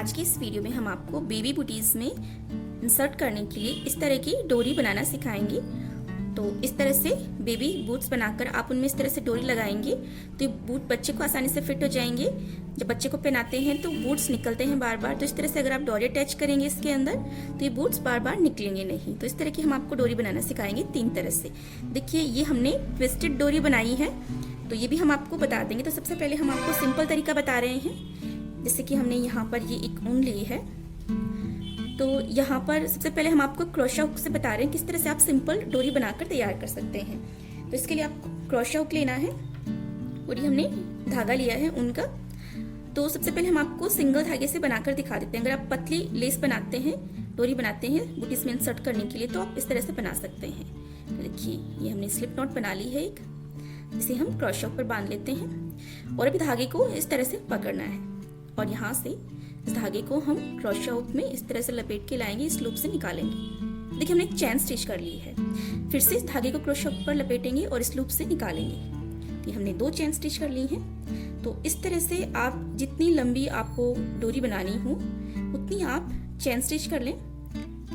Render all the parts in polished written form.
आज की इस वीडियो में हम आपको बेबी बूटीज में इंसर्ट करने के लिए इस तरह की डोरी बनाना सिखाएंगे। तो इस तरह से बेबी बूट्स बनाकर आप उनमें इस तरह से डोरी लगाएंगे तो ये बूट बच्चे को आसानी से फिट हो जाएंगे। जब बच्चे को पहनाते हैं तो बूट्स निकलते हैं बार बार, तो इस तरह से अगर आप डोरी अटैच करेंगे इसके अंदर तो ये बूट्स बार बार निकलेंगे नहीं। तो इस तरह की हम आपको डोरी बनाना सिखाएंगे 3 तरह से। देखिए ये हमने ट्विस्टेड डोरी बनाई है, तो ये भी हम आपको बता देंगे। तो सबसे पहले हम आपको सिंपल तरीका बता रहे हैं। जैसे कि हमने यहाँ पर ये एक ऊन ली है, तो यहाँ पर सबसे पहले हम आपको क्रोशा हुक से बता रहे हैं किस तरह से आप सिंपल डोरी बनाकर तैयार कर सकते हैं। तो इसके लिए आपको क्रोशा हुक लेना है और ये हमने धागा लिया है ऊन का। तो सबसे पहले हम आपको सिंगल धागे से बनाकर दिखा देते हैं। अगर आप पतली लेस बनाते हैं, डोरी बनाते हैं बूटीज में इंसर्ट करने के लिए, तो आप इस तरह से बना सकते हैं। तो देखिए ये हमने स्लिप नॉट बना ली है एक, जिसे हम क्रोशा हुक पर बांध लेते हैं और अभी धागे को इस तरह से पकड़ना है और यहाँ से इस धागे को हम क्रोशा हुक में इस तरह से लपेट के लाएंगे, इस लूप से निकालेंगे। देखिए हमने एक चैन स्टिच कर ली है, फिर से इस धागे को क्रोशा हुक पर लपेटेंगे और इस लूप से निकालेंगे। तो हमने 2 चैन स्टिच कर ली हैं। तो इस तरह से आप जितनी लंबी आपको डोरी बनानी हो उतनी आप चैन स्टिच कर लें।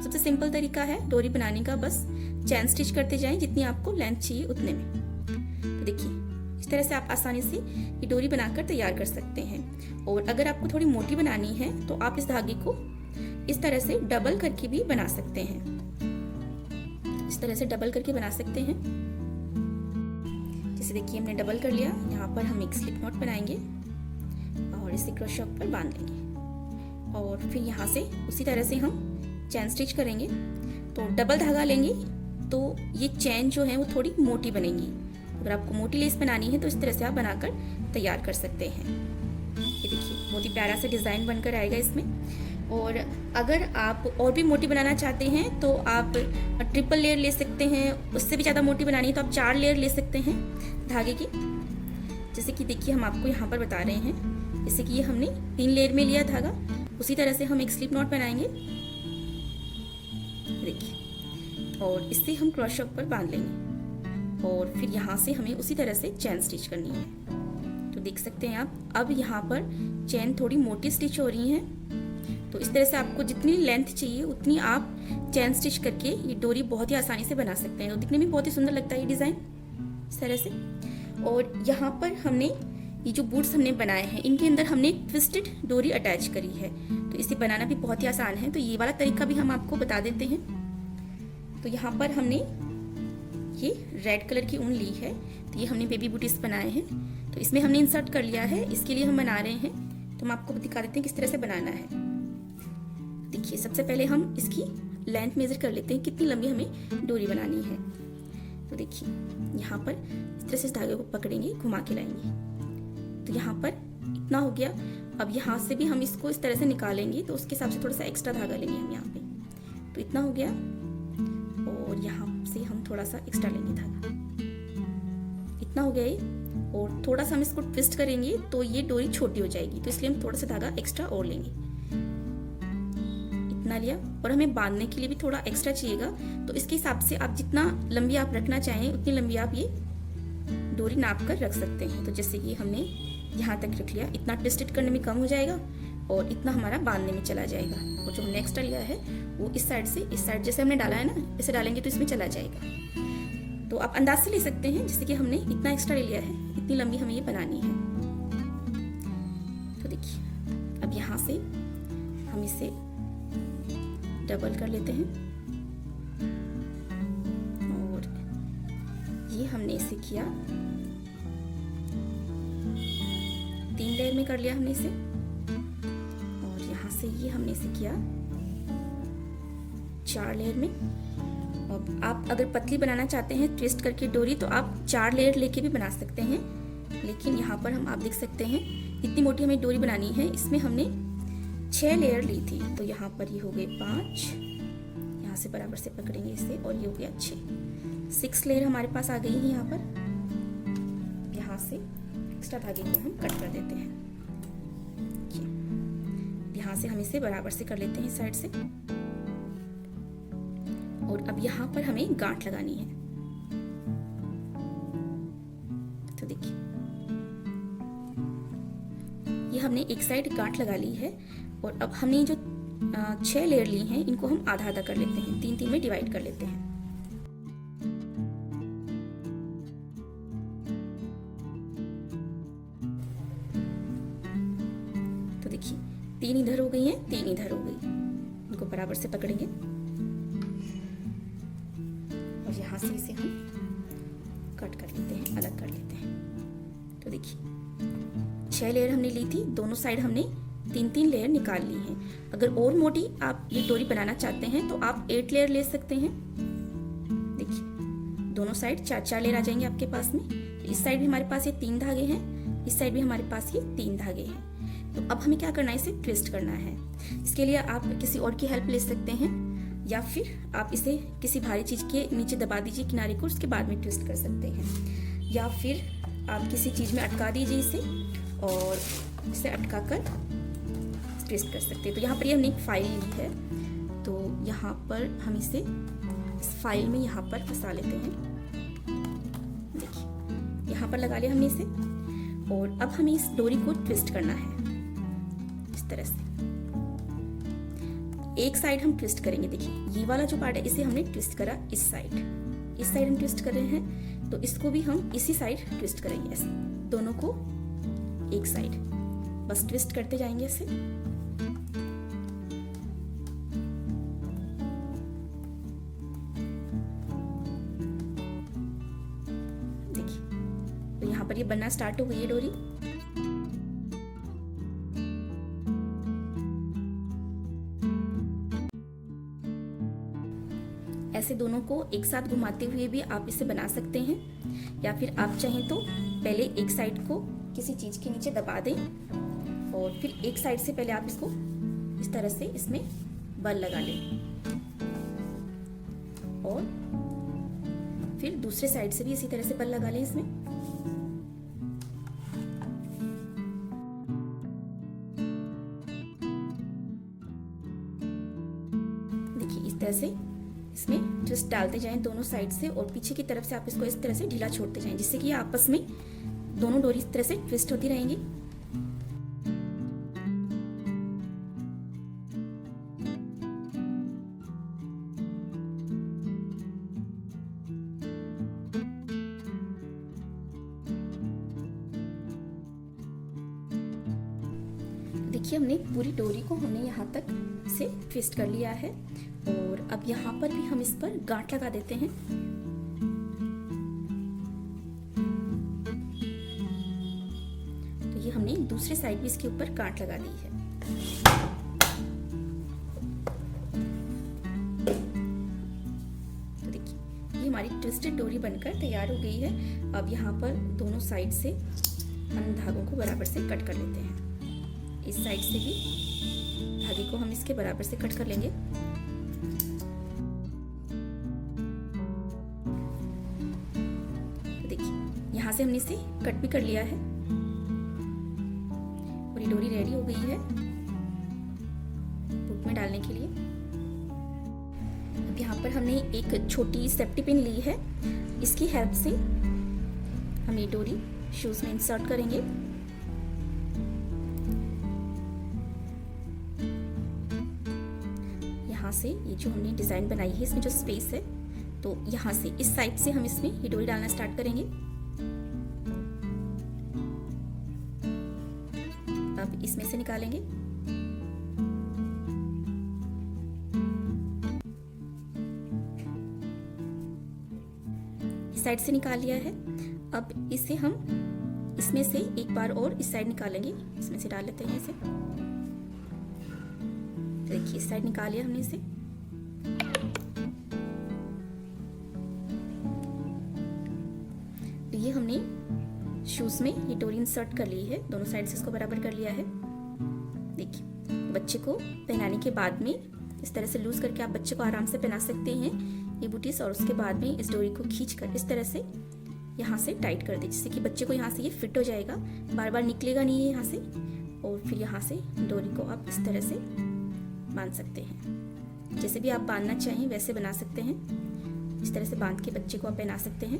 सबसे सिंपल तरीका है डोरी बनाने का, बस चैन स्टिच करते जाएं जितनी आपको लेंथ चाहिए उतने में। तो देखिए इस तरह से आप आसानी से ये डोरी बनाकर तैयार कर सकते हैं। और अगर आपको थोड़ी मोटी बनानी है तो आप इस धागे को इस तरह से डबल करके भी बना सकते हैं। इस तरह से डबल करके बना सकते हैं। जैसे देखिए हमने डबल कर लिया। यहाँ पर हम एक स्लिप नॉट बनाएंगे और इसे क्रोशा हुक पर बांध लेंगे और फिर यहाँ से उसी तरह से हम चैन स्टिच करेंगे। तो डबल धागा लेंगे तो ये चैन जो है वो थोड़ी मोटी बनेगी। अगर आपको मोटी लेस बनानी है तो इस तरह से आप बनाकर तैयार कर सकते हैं। ये देखिए बहुत ही प्यारा सा डिजाइन बनकर आएगा इसमें। और अगर आप और भी मोटी बनाना चाहते हैं तो आप ट्रिपल लेयर ले सकते हैं। उससे भी ज़्यादा मोटी बनानी है तो आप 4 लेयर ले सकते हैं धागे की। जैसे कि देखिए हम आपको यहाँ पर बता रहे हैं, जैसे कि ये हमने 3 लेयर में लिया धागा, उसी तरह से हम एक स्लिप नॉट बनाएंगे देखिए, और इससे हम क्रोशा हुक पर बांध लेंगे और फिर यहाँ से हमें उसी तरह से चैन स्टिच करनी है। तो देख सकते हैं आप, अब यहाँ पर चैन थोड़ी मोटी स्टिच हो रही है। तो इस तरह से आपको जितनी लेंथ चाहिए उतनी आप चैन स्टिच करके ये डोरी बहुत ही आसानी से बना सकते हैं। तो दिखने में बहुत ही सुंदर लगता है ये डिज़ाइन इस तरह से। और यहाँ पर हमने ये जो बूट्स हमने बनाए हैं इनके अंदर हमने ट्विस्टेड डोरी अटैच करी है। तो इसे बनाना भी बहुत ही आसान है। तो ये वाला तरीका भी हम आपको बता देते हैं। तो यहाँ पर हमने ये रेड कलर की ऊन ली है, तो ये हमने बेबी बूटीज बनाए हैं। तो इसमें हमने इंसर्ट कर लिया है, इसके लिए हम बना रहे हैं। तो हम आपको दिखा देते हैं किस तरह से बनाना है। देखिए सबसे पहले हम इसकी लेंथ मेजर कर लेते हैं, कितनी लंबी हमें डोरी बनानी है। तो देखिए यहाँ पर इस तरह से इस धागे को पकड़ेंगे, घुमा के लाएंगे। तो यहाँ पर इतना हो गया। अब यहाँ से भी हम इसको इस तरह से निकालेंगे, तो उसके हिसाब से थोड़ा सा एक्स्ट्रा धागा लेंगे हम यहाँ पे। तो इतना हो गया और यहाँ से हम थोड़ा सा एक्स्ट्रा लेंगे धागा, इतना हो गया ये। और थोड़ा सा हम इसको ट्विस्ट करेंगे तो ये डोरी छोटी हो जाएगी, तो इसलिए हम थोड़ा सा धागा एक्स्ट्रा और लेंगे। इतना लिया और हमें बांधने के लिए भी थोड़ा एक्स्ट्रा चाहिएगा। तो इसके हिसाब से आप जितना लंबी आप रखना चाहें उतनी लंबी आप ये डोरी नाप कर रख सकते हैं। तो जैसे कि हमने यहाँ तक रख लिया, इतना ट्विस्टेड करने में कम हो जाएगा और इतना हमारा बांधने में चला जाएगा। और जो हमने एक्स्ट्रा लिया है वो इस साइड से इस साइड जैसे हमने डाला है ना, इसे डालेंगे तो इसमें चला जाएगा। तो आप अंदाज से ले सकते हैं, जैसे कि हमने इतना एक्स्ट्रा ले लिया है, इतनी लंबी हमें ये बनानी है। तो देखिए अब यहाँ से हम इसे डबल कर लेते हैं और ये हमने इसे किया 3 लेयर में कर लिया हमने इसे। और यहाँ से ये हमने इसे किया 4 लेयर में। अब आप अगर पतली बनाना चाहते हैं ट्विस्ट करके डोरी तो आप 4 लेयर लेके भी बना सकते हैं। लेकिन यहाँ पर हम आप देख सकते हैं इतनी मोटी हमें डोरी बनानी है, इसमें हमने 6 लेयर ली थी। तो यहाँ पर ये हो गए 5, यहाँ से बराबर से पकड़ेंगे इसे और ये हो गया 6 लेयर हमारे पास आ गई है। यहाँ पर यहाँ से एक्स्ट्रा धागे को हम कट कर देते हैं। यहाँ से हम इसे बराबर से कर लेते हैं इस साइड से। और अब यहाँ पर हमें गांठ लगानी है। तो देखिए हमने एक साइड गांठ लगा ली है और अब हमने जो 6 लेयर ली हैं इनको हम आधा आधा कर लेते हैं, 3 में डिवाइड कर लेते हैं। तो देखिए 3 इधर हो गई हैं, 3 इधर हो गई। इनको बराबर से पकड़ेंगे और यहाँ से इसे हम कट कर लेते हैं, अलग कर लेते हैं। तो देखिए 6 लेयर हमने ली थी, दोनों साइड हमने 3 लेयर निकाल ली हैं। अगर और मोटी आप ये डोरी बनाना चाहते हैं तो आप 8 लेयर ले सकते हैं। देखिए दोनों साइड 4 लेयर आ जाएंगे आपके पास में। इस साइड भी हमारे पास ये 3 धागे हैं, इस साइड भी हमारे पास ये 3 धागे हैं। तो अब हमें क्या करना है, इसे ट्विस्ट करना है। इसके लिए आप किसी और की हेल्प ले सकते हैं या फिर आप इसे किसी भारी चीज के नीचे दबा दीजिए किनारे को, उसके बाद में ट्विस्ट कर सकते हैं। या फिर आप किसी चीज में अटका दीजिए इसे और इसे अटका कर ट्विस्ट कर सकते हैं। तो यहाँ पर ये हमने एक फाइल ली है, तो यहाँ पर हम इसे इस फाइल में यहाँ पर फंसा लेते हैं। देखिए यहाँ पर लगा लिया हमने इसे और अब हमें इस डोरी को ट्विस्ट करना है इस तरह से। एक साइड हम ट्विस्ट करेंगे, देखिए ये वाला जो पार्ट है इसे हमने ट्विस्ट करा इस साइड हम ट्विस्ट कर रहे हैं, तो इसको भी हम इसी साइड ट्विस्ट करेंगे ऐसे, दोनों को एक साइड बस ट्विस्ट करते जाएंगे ऐसे। देखिए तो यहाँ पर ये बनना स्टार्ट हो गई है डोरी। ऐसे दोनों को एक साथ घुमाते हुए भी आप इसे बना सकते हैं, या फिर आप चाहें तो पहले एक साइड को किसी चीज के नीचे दबा दें और फिर एक साइड से पहले आप इसको इस तरह से इसमें बल लगा लें और फिर दूसरे साइड से भी इसी तरह से बल लगा लें इसमें। देखिए इस तरह से इसमें ट्विस्ट डालते जाएं दोनों साइड से और पीछे की तरफ से आप इसको इस तरह से ढीला छोड़ते जाएं, जिससे कि आपस में दोनों डोरी इस तरह से ट्विस्ट होती रहेंगी। देखिए हमने पूरी डोरी को हमने यहाँ तक से ट्विस्ट कर लिया है और अब यहाँ पर भी हम इस पर गांठ लगा देते हैं। तो ये हमने दूसरे साइड भी इसके ऊपर गांठ लगा दी है। तो देखिए ये हमारी ट्विस्टेड डोरी बनकर तैयार हो गई है। अब यहाँ पर दोनों साइड से हम धागों को बराबर से कट कर लेते हैं। इस साइड से भी धागे को हम इसके बराबर से कट कर लेंगे। तो देखिए यहाँ से हमने इसे कट भी कर लिया है और ये डोरी रेडी हो गई है बूट में डालने के लिए। अब यहाँ पर हमने एक छोटी सेफ्टी पिन ली है, इसकी हेल्प से हम ये डोरी शूज में इंसर्ट करेंगे। से ये जो हमने डिजाइन बनाई है इसमें जो स्पेस है, तो यहाँ से इस साइड से हम इसमें ये डोरी डालना स्टार्ट करेंगे। अब इसमें से निकालेंगे। इस साइड से निकाल लिया है। अब इसे हम इसमें से एक बार और इस साइड निकालेंगे। इसमें से डाल लेते हैं इसे। देखिए इस साइड निकाल लिया हमने इसे। तो ये हमने शूज में ये डोरी इंसर्ट कर ली है, दोनों साइड से इसको बराबर कर लिया है। देखिए बच्चे को पहनाने के बाद में इस तरह से लूज करके आप बच्चे को आराम से पहना सकते हैं ये बूटीज, और उसके बाद में इस डोरी को खींच कर इस तरह से यहाँ से टाइट कर दे, जिससे कि बच्चे को यहाँ से ये फिट हो जाएगा, बार बार निकलेगा नहीं है यहाँ से। और फिर यहाँ से डोरी को आप इस तरह से बांध सकते हैं। जैसे भी आप बांधना चाहें वैसे बना सकते हैं। इस तरह से बांध के बच्चे को आप पहना सकते हैं।